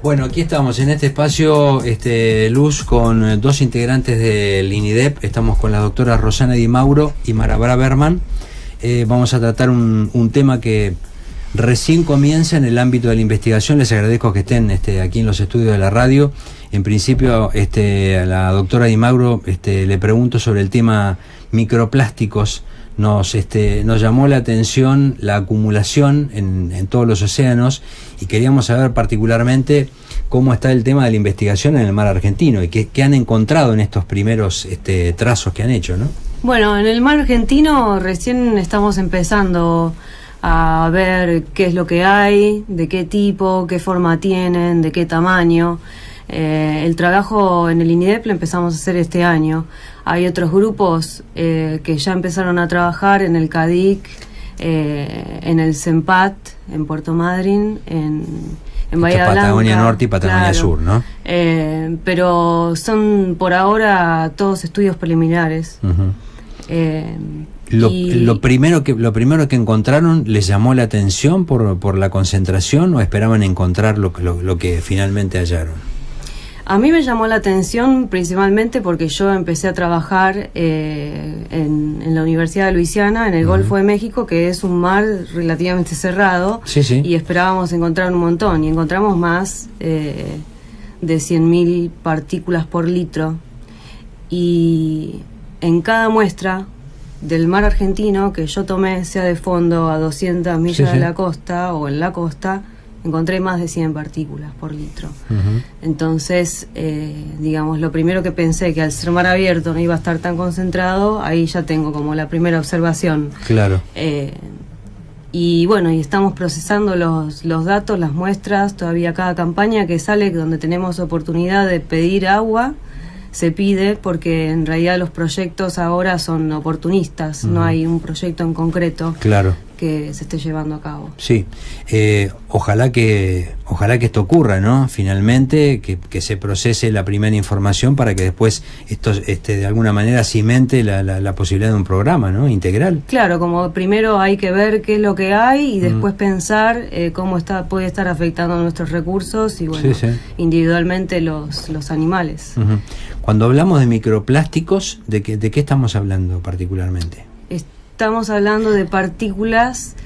Bueno, aquí estamos en este espacio, Luz, con dos integrantes del INIDEP. Estamos con la doctora Rosana Di Mauro y Mara Braverman. Vamos a tratar un tema que recién comienza en el ámbito de la investigación. Les agradezco que estén aquí en los estudios de la radio. En principio, a la doctora Di Mauro le pregunto sobre el tema microplásticos. Nos llamó la atención la acumulación en todos los océanos y queríamos saber particularmente cómo está el tema de la investigación en el mar argentino y qué han encontrado en estos primeros trazos que han hecho, ¿no? Bueno, en el mar argentino recién estamos empezando a ver qué es lo que hay, de qué tipo, qué forma tienen, de qué tamaño. El trabajo en el INIDEP lo empezamos a hacer este año. Hay otros grupos que ya empezaron a trabajar en el CADIC, en el CEMPAT, en Puerto Madryn, en Bahía Blanca. Patagonia Norte y Patagonia Sur, ¿no? Pero son por ahora todos estudios preliminares. Lo primero que encontraron, ¿les llamó la atención por la concentración o esperaban encontrar lo que finalmente hallaron? A mí me llamó la atención principalmente porque yo empecé a trabajar en la Universidad de Luisiana, en el Golfo de México, que es un mar relativamente cerrado, sí. Y esperábamos encontrar un montón, y encontramos más de 100.000 partículas por litro. Y en cada muestra del mar argentino que yo tomé, sea de fondo a 200 millas de la costa o en la costa, encontré más de 100 partículas por litro. Entonces, digamos, lo primero que pensé, que al ser mar abierto no iba a estar tan concentrado, ahí ya tengo como la primera observación. Claro. Y bueno, y estamos procesando los datos, las muestras. Todavía cada campaña que sale, donde tenemos oportunidad de pedir agua, se pide, porque en realidad los proyectos ahora son oportunistas, no hay un proyecto en concreto. Claro. Que se esté llevando a cabo. Sí, ojalá que esto ocurra, ¿no? Finalmente, que se procese la primera información para que después esto de alguna manera cimente la posibilidad de un programa, ¿no? Integral. Claro, como primero hay que ver qué es lo que hay y después pensar cómo puede estar afectando nuestros recursos y bueno, individualmente los animales. Cuando hablamos de microplásticos, ¿de qué estamos hablando particularmente? Estamos hablando de partículas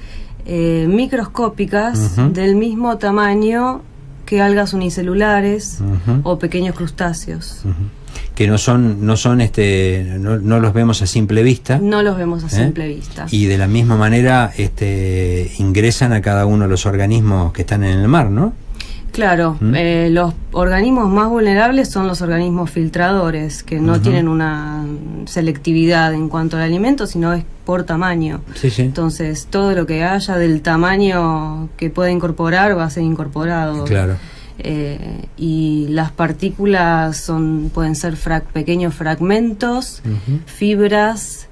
microscópicas del mismo tamaño que algas unicelulares o pequeños crustáceos. Que no los vemos a simple vista. No los vemos a simple vista. Y de la misma manera ingresan a cada uno de los organismos que están en el mar, ¿no? Claro, los organismos más vulnerables son los organismos filtradores, que no tienen una selectividad en cuanto al alimento, sino es por tamaño. Entonces, todo lo que haya del tamaño que pueda incorporar va a ser incorporado. Claro. Y las partículas pueden ser pequeños fragmentos, fibras,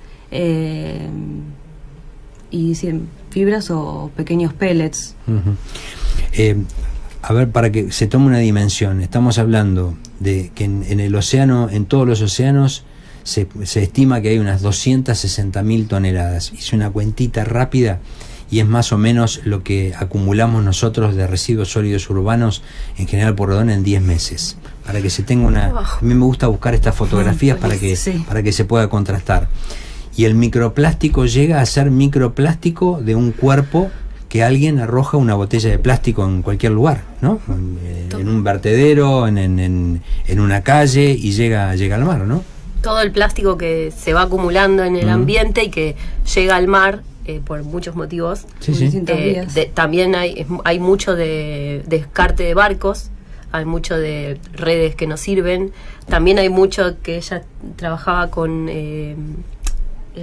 fibras o pequeños pellets. A ver, para que se tome una dimensión, estamos hablando de que en el océano, en todos los océanos, se estima que hay unas 260.000 toneladas. Hice una cuentita rápida y es más o menos lo que acumulamos nosotros de residuos sólidos urbanos en General Porredón en 10 meses. Para que se tenga una... A mí me gusta buscar estas fotografías para que se pueda contrastar. Y el microplástico llega a ser microplástico de un cuerpo que alguien arroja una botella de plástico en cualquier lugar, ¿no? En un vertedero, en una calle, y llega al mar, ¿no? Todo el plástico que se va acumulando en el ambiente y que llega al mar por muchos motivos. También hay mucho de descarte de barcos, hay mucho de redes que no sirven. También hay mucho que ella trabajaba con...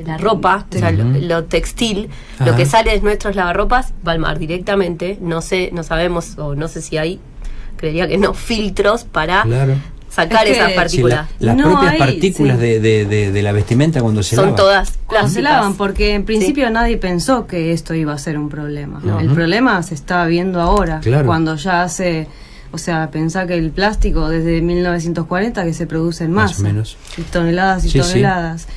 la ropa, o sea, lo textil, lo que sale de nuestros lavarropas va al mar directamente. No sabemos, o no sé si hay, creería que no, filtros para sacar esas partículas. Las propias partículas de la vestimenta cuando se lavan. Son todas plásticas. Cuando se lavan, porque en principio nadie pensó que esto iba a ser un problema. El problema se está viendo ahora, cuando ya hace... O sea, pensá que el plástico desde 1940 que se produce en masa, más o menos. Y toneladas y toneladas.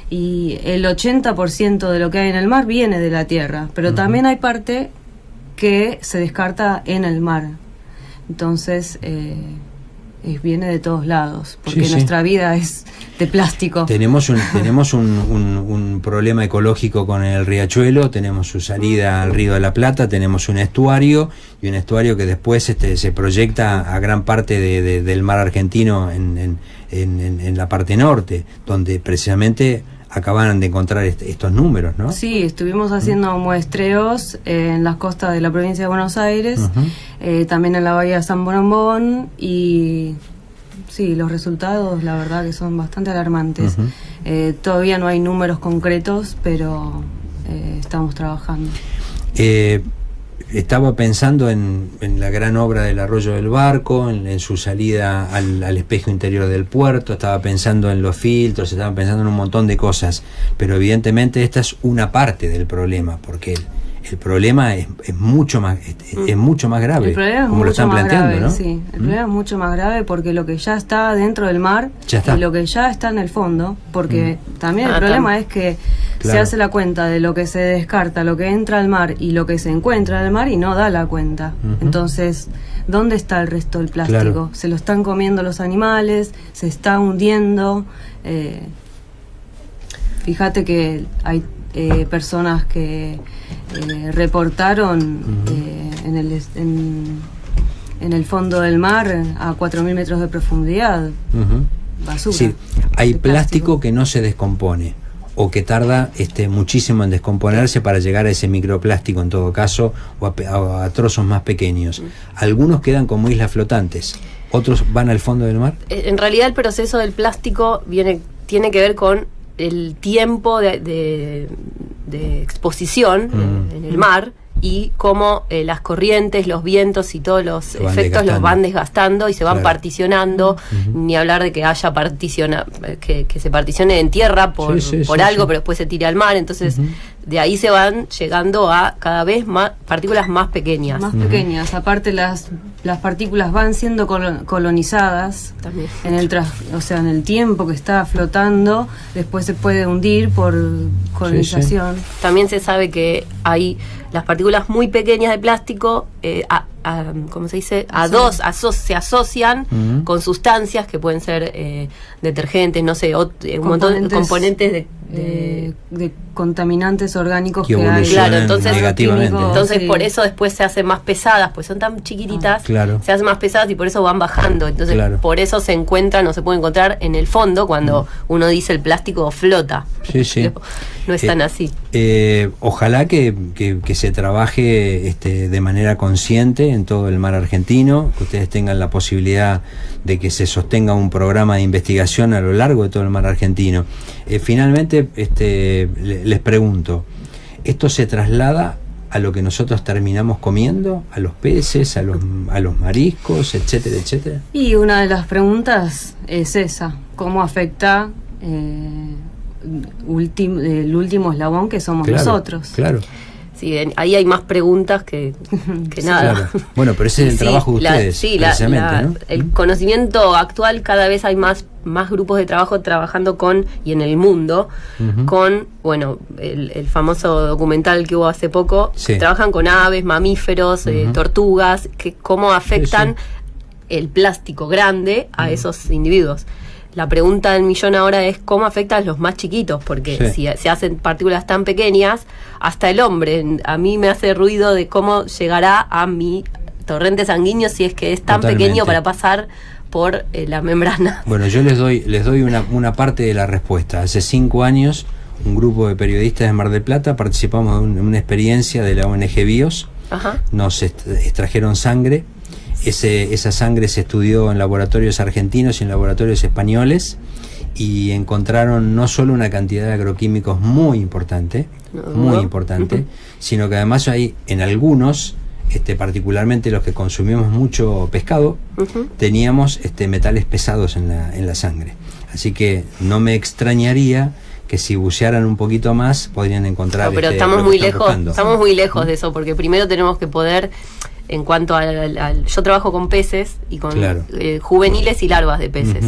Y el 80% de lo que hay en el mar viene de la tierra, pero también hay parte que se descarta en el mar. Entonces viene de todos lados, porque nuestra vida es de plástico. Tenemos un problema ecológico con el riachuelo, tenemos su salida al Río de la Plata, tenemos un estuario, y un estuario que después se proyecta a gran parte del mar argentino en la parte norte, donde precisamente acaban de encontrar estos números, ¿no? Sí, estuvimos haciendo muestreos en las costas de la provincia de Buenos Aires, también en la bahía de San Borondón, y sí, los resultados la verdad que son bastante alarmantes. Todavía no hay números concretos, pero estamos trabajando. Estaba pensando en la gran obra del Arroyo del Barco, en su salida al espejo interior del puerto, estaba pensando en los filtros, estaba pensando en un montón de cosas, pero evidentemente esta es una parte del problema, porque el problema es mucho más grave, como lo están planteando, grave, ¿no? Sí, el problema es mucho más grave, porque lo que ya está dentro del mar y lo que ya está en el fondo, porque también el problema es que se hace la cuenta de lo que se descarta, lo que entra al mar y lo que se encuentra en el mar, y no da la cuenta. Entonces, ¿dónde está el resto del plástico? Se lo están comiendo los animales, se está hundiendo. Fíjate que hay personas que reportaron en el fondo del mar a 4.000 metros de profundidad basura. Sí, hay plástico que no se descompone, o que tarda muchísimo en descomponerse para llegar a ese microplástico en todo caso, o a trozos más pequeños. Algunos quedan como islas flotantes, otros van al fondo del mar. En realidad el proceso del plástico tiene que ver con el tiempo de exposición en el mar, y cómo las corrientes, los vientos y todos los efectos los van desgastando y se van particionando. Ni hablar de que haya que se particione en tierra por algo, pero después se tira al mar. Entonces de ahí se van llegando a cada vez más partículas más pequeñas. Aparte las partículas van siendo colonizadas también en el tiempo que está flotando, después se puede hundir por colonización. También se sabe que hay las partículas muy pequeñas de plástico, ¿cómo se dice? Se asocian con sustancias que pueden ser detergentes, no sé, un montón de componentes de contaminantes orgánicos que hay. Claro, entonces negativamente. Entonces por eso después se hacen más pesadas, pues son tan chiquititas, se hacen más pesadas y por eso van bajando. Entonces por eso se puede encontrar en el fondo cuando uno dice el plástico flota. No es tan así. Ojalá que se trabaje de manera consciente en todo el mar argentino, que ustedes tengan la posibilidad de que se sostenga un programa de investigación a lo largo de todo el mar argentino. Finalmente, les pregunto, ¿esto se traslada a lo que nosotros terminamos comiendo? ¿A los peces, a los mariscos, etcétera, etcétera? Y una de las preguntas es esa: ¿cómo afecta el último eslabón que somos nosotros? Claro. Sí, ahí hay más preguntas que nada. Claro. Bueno, pero ese es el trabajo de ustedes, precisamente, ¿no? El conocimiento actual, cada vez hay más grupos de trabajo trabajando y en el mundo, con, el famoso documental que hubo hace poco, trabajan con aves, mamíferos, tortugas, cómo afectan el plástico grande a esos individuos. La pregunta del millón ahora es cómo afecta a los más chiquitos, porque si se hacen partículas tan pequeñas, hasta el hombre, a mí me hace ruido de cómo llegará a mi torrente sanguíneo si es que es tan pequeño para pasar por la membrana. Bueno, yo les doy una parte de la respuesta. Hace 5 años, un grupo de periodistas de Mar del Plata participamos en una experiencia de la ONG BIOS. Nos extrajeron sangre. Esa sangre se estudió en laboratorios argentinos y en laboratorios españoles, y encontraron no solo una cantidad de agroquímicos muy importante, sino que además hay en algunos, particularmente los que consumimos mucho pescado, teníamos teníamos pesados en la sangre. Así que no me extrañaría que si bucearan un poquito más podrían encontrar. Pero estamos muy lejos de eso, porque primero tenemos que poder. En cuanto yo trabajo con peces y con juveniles y larvas de peces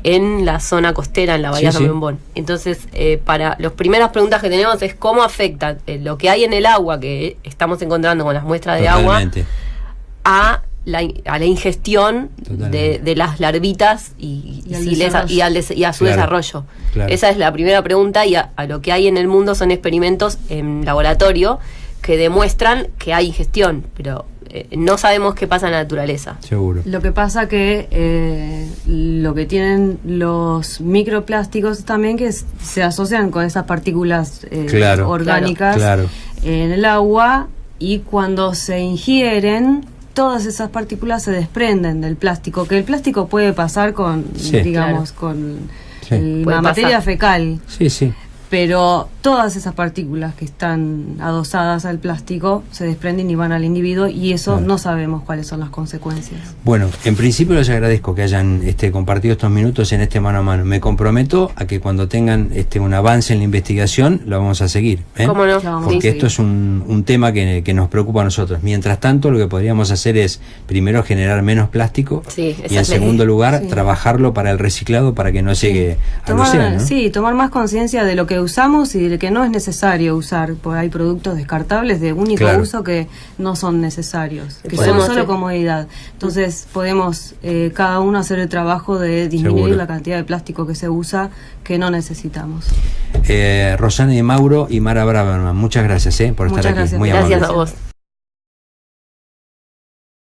en la zona costera, en la bahía de San Borondón. Entonces, para las primeras preguntas que tenemos es cómo afecta lo que hay en el agua que estamos encontrando con las muestras de agua a a la ingestión de las larvitas y a su desarrollo. Claro. Esa es la primera pregunta, y a lo que hay en el mundo son experimentos en laboratorio que demuestran que hay ingestión, pero no sabemos qué pasa en la naturaleza. Seguro. Lo que pasa que lo que tienen los microplásticos también, que se asocian con esas partículas orgánicas en el agua, y cuando se ingieren, todas esas partículas se desprenden del plástico, que el plástico puede pasar con, con la materia fecal. Sí. Pero todas esas partículas que están adosadas al plástico se desprenden y van al individuo, y eso no sabemos cuáles son las consecuencias. Bueno, en principio les agradezco que hayan compartido estos minutos en este mano a mano. Me comprometo a que cuando tengan un avance en la investigación lo vamos a seguir. ¿Cómo no? Porque esto es un tema que nos preocupa a nosotros. Mientras tanto, lo que podríamos hacer es primero generar menos plástico, y en segundo lugar trabajarlo para el reciclado, para que no llegue al océano, ¿no? Sí, tomar más conciencia de lo que usamos y de que no es necesario usar, porque hay productos descartables de único uso que no son necesarios, que son solo comodidad. Entonces podemos cada uno hacer el trabajo de disminuir la cantidad de plástico que se usa, que no necesitamos. Rosana Di Mauro y Mara Braverman, muchas gracias por estar aquí. Muy amables. Gracias a vos.